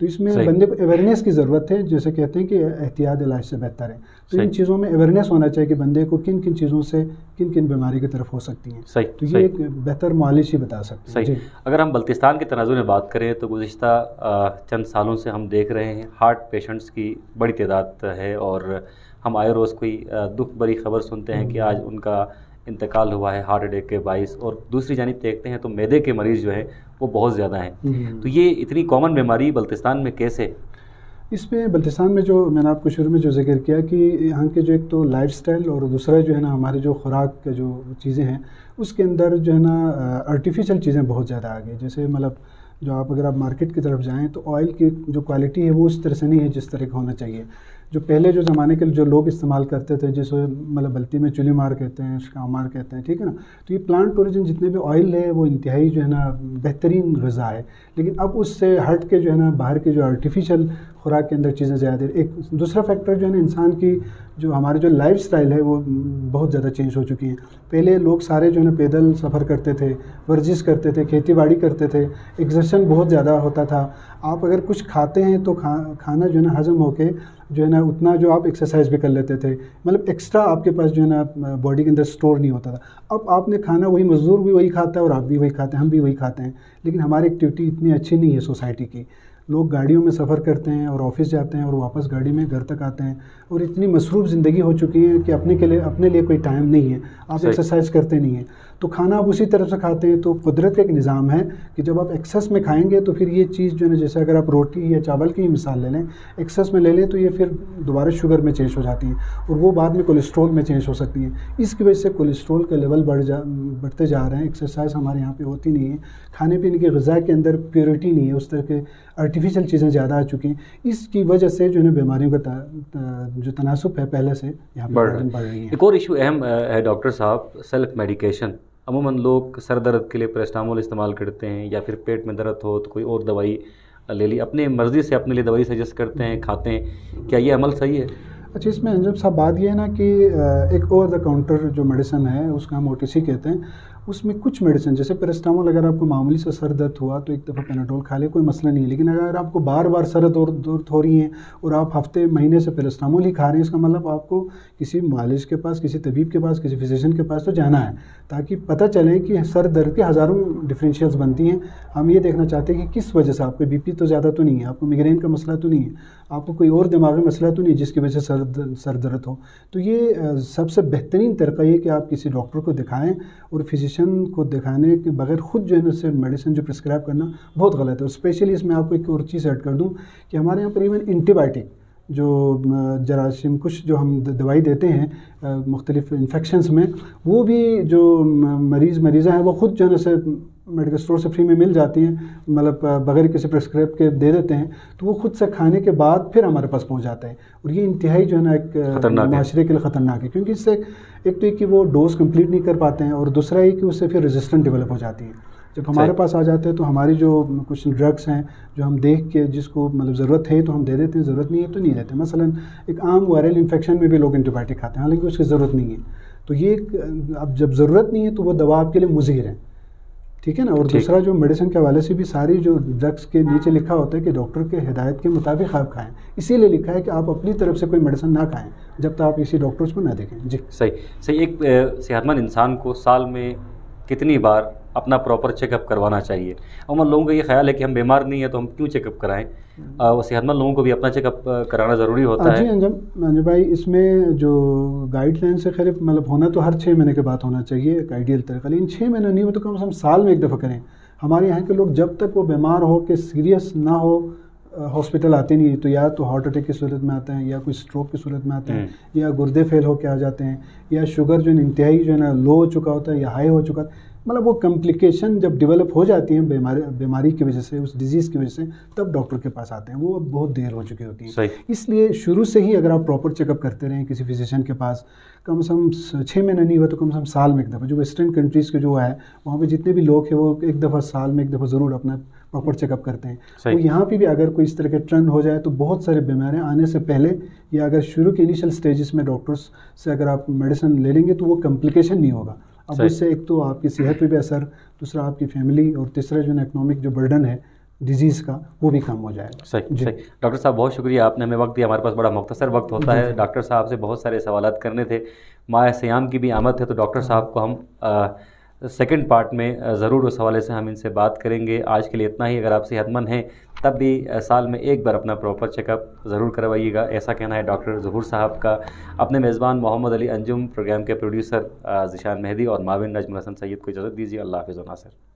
تو اس میں بندے کو اویئرنیس کی ضرورت ہے، جیسے کہتے ہیں کہ احتیاط علاج سے بہتر ہے، تو ان چیزوں میں اویئرنیس ہونا چاہیے کہ بندے کو کن کن چیزوں سے کن کن بیماری کی طرف ہو سکتی ہیں، تو یہ ایک بہتر معالج ہی بتا سکتے ہیں۔ اگر ہم بلتستان کے تناظر میں بات کریں تو گزشتہ چند سالوں سے ہم دیکھ رہے ہیں ہارٹ پیشنٹس کی بڑی تعداد ہے، اور ہم آئے روز کوئی دکھ بری خبر سنتے ہیں کہ آج ان کا انتقال ہوا ہے ہارٹ اٹیک کے باعث، اور دوسری جانب دیکھتے ہیں تو معدے کے مریض جو ہیں وہ بہت زیادہ ہیں، تو یہ اتنی کامن بیماری بلتستان میں کیسے؟ اس میں بلتستان میں جو میں نے آپ کو شروع میں جو ذکر کیا کہ یہاں کے جو ایک تو لائف سٹائل اور دوسرا جو ہے نا ہمارے جو خوراک کے جو چیزیں ہیں اس کے اندر جو ہے نا آرٹیفیشل چیزیں بہت زیادہ آ گئی، جیسے مطلب جو اگر آپ مارکیٹ کی طرف جائیں تو آئل کی جو کوالٹی ہے وہ اس طرح سے نہیں ہے جس طرح کا ہونا چاہیے۔ جو پہلے جو زمانے کے جو لوگ استعمال کرتے تھے، جیسے مطلب بلتی میں چولی مار کہتے ہیں، شکام مار کہتے ہیں، ٹھیک ہے نا، تو یہ پلانٹ اوریجن جتنے بھی آئل ہے وہ انتہائی جو ہے نا بہترین غذا ہے، لیکن اب اس سے ہٹ کے جو ہے نا باہر کے جو آرٹیفیشل خوراک کے اندر چیزیں زیادہ۔ ایک دوسرا فیکٹر جو ہے نا انسان کی جو ہمارے جو لائف سٹائل ہے وہ بہت زیادہ چینج ہو چکی ہیں۔ پہلے لوگ سارے جو ہے نا پیدل سفر کرتے تھے، ورزش کرتے تھے، کھیتی باڑی کرتے تھے، ایکسرسائز بہت زیادہ ہوتا تھا۔ آپ اگر کچھ کھاتے ہیں تو کھانا جو ہے نا ہضم ہو کے جو ہے نا اتنا جو آپ ایکسرسائز بھی کر لیتے تھے، مطلب ایکسٹرا آپ کے پاس جو ہے نا باڈی کے اندر سٹور نہیں ہوتا تھا۔ اب آپ نے کھانا وہی، مزدور بھی وہی کھاتا ہے اور آپ بھی وہی کھاتے ہیں، ہم بھی وہی کھاتے ہیں، لیکن ہماری ایکٹیویٹی اتنی اچھی نہیں ہے سوسائٹی کی۔ لوگ گاڑیوں میں سفر کرتے ہیں اور آفس جاتے ہیں اور واپس گاڑی میں گھر تک آتے ہیں، اور اتنی مصروف زندگی ہو چکی ہے کہ اپنے لیے کوئی ٹائم نہیں ہے، آپ ایکسرسائز کرتے نہیں ہیں، تو کھانا آپ اسی طرف سے کھاتے ہیں۔ تو قدرت کا ایک نظام ہے کہ جب آپ ایکسس میں کھائیں گے تو پھر یہ چیز جو ہے نا، جیسے اگر آپ روٹی یا چاول کی مثال لے لیں، ایکسس میں لے لیں تو یہ پھر دوبارہ شوگر میں چینج ہو جاتی ہیں اور وہ بعد میں کولیسٹرول میں چینج ہو سکتی ہیں۔ اس کی وجہ سے کولیسٹرول کا لیول بڑھتے جا رہے ہیں۔ ایکسرسائز ہمارے یہاں پہ ہوتی نہیں ہے، کھانے پینے کی غذا کے اندر پیورٹی نہیں ہے، اس طرح کے آرٹیفیشل چیزیں زیادہ آ چکی ہیں۔ اس کی وجہ سے جو ہے نا بیماریوں کا جو تناسب ہے پہلے سے یہاں پہ بڑھ رہی ہے۔ ایک اور ایشو اہم ہے ڈاکٹر صاحب، سیلف میڈیکیشن۔ عموماً لوگ سر درد کے لیے پیراسٹامول استعمال کرتے ہیں، یا پھر پیٹ میں درد ہو تو کوئی اور دوائی لے لی، اپنے مرضی سے اپنے لیے دوائی سجیسٹ کرتے ہیں، کھاتے ہیں، کیا یہ عمل صحیح ہے؟ اچھا، اس میں انجم صاحب بات یہ ہے نا کہ ایک اوور دا کاؤنٹر جو میڈیسن ہے اس کا ہم OTC کہتے ہیں، اس میں کچھ میڈیسن جیسے پیراسٹامول، اگر آپ کو معمولی سے سر درد ہوا تو ایک دفعہ پیناڈول کھا لے، کوئی مسئلہ نہیں ہے، لیکن اگر آپ کو بار بار سر درد ہو رہی ہیں اور آپ ہفتے مہینے سے پیراسٹامول ہی کھا رہے ہیں، اس کا مطلب آپ کو کسی معالج کے پاس، کسی طبیب کے پاس، کسی فزیشین کے پاس تو جانا ہے، تاکہ پتہ چلے کہ سر درد کے ہزاروں ڈفرینشیلز بنتی ہیں۔ ہم یہ دیکھنا چاہتے ہیں کہ کس وجہ سے، آپ کو BP تو زیادہ تو نہیں ہے، آپ کو میگرین کا مسئلہ تو نہیں ہے، آپ کو کوئی اور دماغی مسئلہ تو نہیں جس کی وجہ سے سر درد ہو۔ تو یہ سب سے بہترین طریقہ یہ کہ آپ کسی ڈاکٹر کو دکھائیں، اور فزیشین کو دکھانے کے بغیر خود جو ہے نا سے میڈیسن جو پرسکرائب کرنا بہت غلط ہے۔ اور اسپیشلی اس میں آپ کو ایک اور چیز ایڈ کر دوں کہ ہمارے یہاں پر ایون اینٹی بائیوٹک جو جراثیم کچھ جو ہم دوائی دیتے ہیں مختلف انفیکشنز میں، وہ بھی جو مریضہ ہیں وہ خود جو ہے نا سے میڈیکل اسٹور سے فری میں مل جاتی ہیں، مطلب بغیر کسی پرسکرائب کے دے دیتے ہیں، تو وہ خود سے کھانے کے بعد پھر ہمارے پاس پہنچ جاتا ہے، اور یہ انتہائی جو ہے نا ایک معاشرے کے لیے خطرناک ہے، کیونکہ اس سے ایک تو یہ کہ وہ ڈوز کمپلیٹ نہیں کر پاتے ہیں، اور دوسرا یہ کہ اس سے پھر ریزسٹنٹ ڈیولپ ہو جاتی ہے۔ جب ہمارے پاس آ جاتے ہیں تو ہماری جو کچھ ڈرگس ہیں جو ہم دیکھ کے جس کو مطلب ضرورت ہے تو ہم دے دیتے ہیں، ضرورت نہیں ہے تو نہیں دیتے۔ مثلا ایک عام وائرل انفیکشن میں بھی لوگ اینٹی بائیوٹک کھاتے ہیں حالانکہ اس کی ضرورت نہیں ہے، تو یہ اب جب ضرورت نہیں ہے تو وہ دوا آپ کے لیے مضر ہے، ٹھیک ہے نا۔ اور دوسرا جو میڈیسن کے حوالے سے بھی ساری جو ڈرگس کے نیچے لکھا ہوتا ہے کہ ڈاکٹر کے ہدایت کے مطابق آپ کھائیں، اسی لیے لکھا ہے کہ آپ اپنی طرف سے کوئی میڈیسن نہ کھائیں جب تک آپ کسی ڈاکٹر کو نہ دیکھیں۔ جی صحیح۔ ایک صحت مند انسان کو سال میں کتنی بار اپنا پراپر چیک اپ کروانا چاہیے؟ عموماً لوگوں کا یہ خیال ہے کہ ہم بیمار نہیں ہیں تو ہم کیوں چیک اپ کرائیں، صحت مند لوگوں کو بھی اپنا چیک اپ کرانا ضروری ہوتا ہے۔ جی انجم بھائی، اس میں جو گائیڈ لائن سے خیر مطلب ہونا تو ہر 6 مہینے کے بعد ہونا چاہیے ایک آئیڈیل طریقہ، لیکن 6 مہینے نہیں ہو تو کم سے کم سال میں ایک دفعہ کریں۔ ہمارے یہاں کے لوگ جب تک وہ بیمار ہو کہ سیریس نہ ہو ہاسپٹل آتے نہیں، تو یا تو ہارٹ اٹیک کی صورت میں آتے ہیں، یا کوئی اسٹروک کی صورت میں آتے ہیں، یا گردے فیل ہو کے آ جاتے ہیں، یا شوگر جو انتہائی جو ہے نا لو ہو چکا ہوتا ہے یا ہائی ہو چکا ہے، مطلب وہ کمپلیکیشن جب ڈیولپ ہو جاتی ہیں بیماری کی وجہ سے، اس ڈیزیز کی وجہ سے، تب ڈاکٹر کے پاس آتے ہیں، وہ بہت دیر ہو چکی ہوتی ہے۔ اس لیے شروع سے ہی اگر آپ پراپر چیک اپ کرتے رہیں کسی فزیشین کے پاس، کم سے کم 6 مہینے نہیں ہوا تو کم سے کم سال میں ایک دفعہ، جو ویسٹرن کنٹریز کے جو ہے وہاں پہ جتنے بھی لوگ ہیں وہ ایک دفعہ سال میں ایک دفعہ ضرور اپنا پراپر چیک اپ کرتے ہیں۔ تو یہاں پہ بھی اگر کوئی اس طرح کے ٹرینڈ ہو جائے تو بہت سارے بیماریاں آنے سے پہلے، یا اگر شروع کے انیشل سٹیجز میں ڈاکٹرز سے اگر آپ میڈیسن لے لیں گے تو وہ کمپلیکیشن نہیں ہوگا۔ اب اس سے ایک تو آپ کی صحت پہ بھی اثر، دوسرا آپ کی فیملی، اور تیسرا جو ہے اکنامک جو برڈن ہے ڈیزیز کا وہ بھی کم ہو جائے گا. صحیح جی. صحیح. ڈاکٹر صاحب بہت شکریہ، آپ نے ہمیں وقت دیا. ہمارے پاس بڑا مختصر وقت ہوتا ہے. ڈاکٹر صاحب سے بہت سارے سوالات کرنے تھے. ماہ سیام کی بھی آمد ہے، تو ڈاکٹر صاحب کو ہم سیکنڈ پارٹ میں ضرور اس حوالے سے ہم ان سے بات کریں گے. آج کے لیے اتنا ہی. اگر آپ صحت مند ہیں تب بھی سال میں ایک بار اپنا پراپر چیک اپ ضرور کروائیے گا. ایسا کہنا ہے ڈاکٹر ظہور صاحب کا. اپنے میزبان محمد علی انجم، پروگرام کے پروڈیوسر ذیشان مہدی اور معاون نجم الحسن سید کو اجازت دیجیے. اللہ حافظ و ناصر.